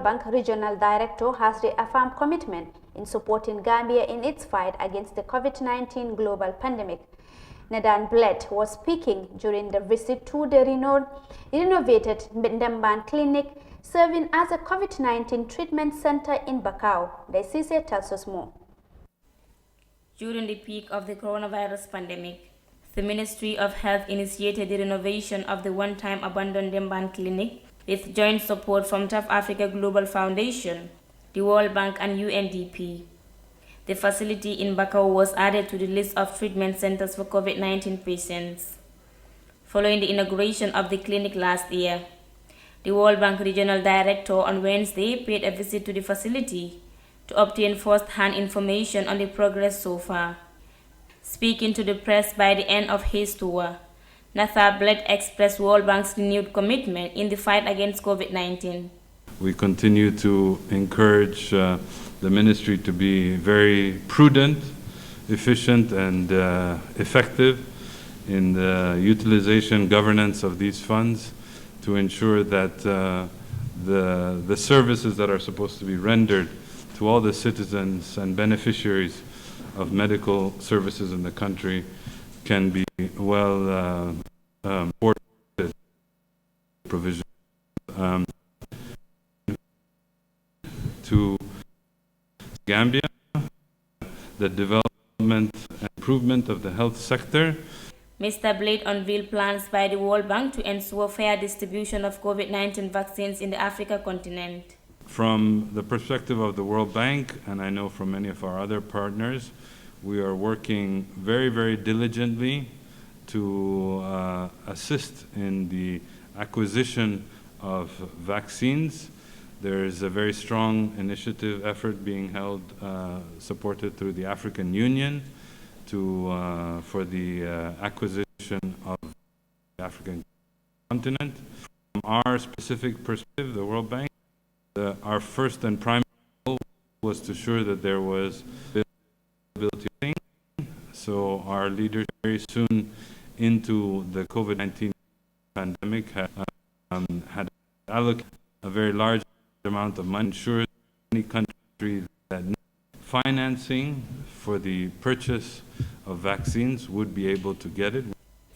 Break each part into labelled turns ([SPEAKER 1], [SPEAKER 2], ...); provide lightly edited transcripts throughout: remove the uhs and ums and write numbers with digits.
[SPEAKER 1] Bank Regional Director has reaffirmed commitment in supporting Gambia in its fight against the COVID-19 global pandemic. Nadan Bled was speaking during the visit to the renovated Ndemban Clinic, serving as a COVID-19 treatment center in Bakau. Daisise tells us more.
[SPEAKER 2] During the peak of the coronavirus pandemic, the Ministry of Health initiated the renovation of the one-time abandoned Ndemban Clinic with joint support from South Africa Global Foundation, the World Bank and UNDP. The facility in Bakau was added to the list of treatment centers for COVID-19 patients. Following the inauguration of the clinic last year, the World Bank Regional Director on Wednesday paid a visit to the facility to obtain first-hand information on the progress so far. Speaking to the press by the end of his tour, Nathar Bled expressed World Bank's renewed commitment in the fight against COVID-19.
[SPEAKER 3] We continue to encourage the ministry to be very prudent, efficient, and effective in the utilization governance of these funds to ensure that the services that are supposed to be rendered to all the citizens and beneficiaries of medical services in the country can be well supported provision to Gambia, the development and improvement of the health sector.
[SPEAKER 2] Mr. Blade unveiled plans by the World Bank to ensure fair distribution of COVID-19 vaccines in the Africa continent.
[SPEAKER 3] From the perspective of the World Bank, and I know from many of our other partners, we are working very, very diligently to assist in the acquisition of vaccines. There is a very strong initiative effort being held, supported through the African Union for the acquisition of the African continent. From our specific perspective, the World Bank, our first and primary goal was to ensure that there was availability. So our leaders very soon into the COVID-19 pandemic had allocated a very large amount of money to ensure any country that needs financing for the purchase of vaccines would be able to get it.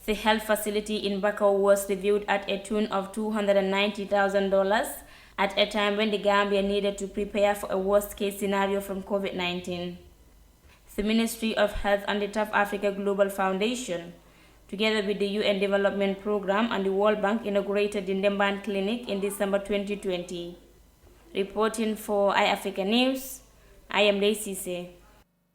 [SPEAKER 2] The health facility in Bakau was reviewed at a tune of $290,000 at a time when the Gambia needed to prepare for a worst-case scenario from COVID-19. The Ministry of Health and the South Africa Global Foundation, together with the UN Development Programme and the World Bank, inaugurated the Ndemban Clinic in December 2020. Reporting for iAfrica News, I am Daisise.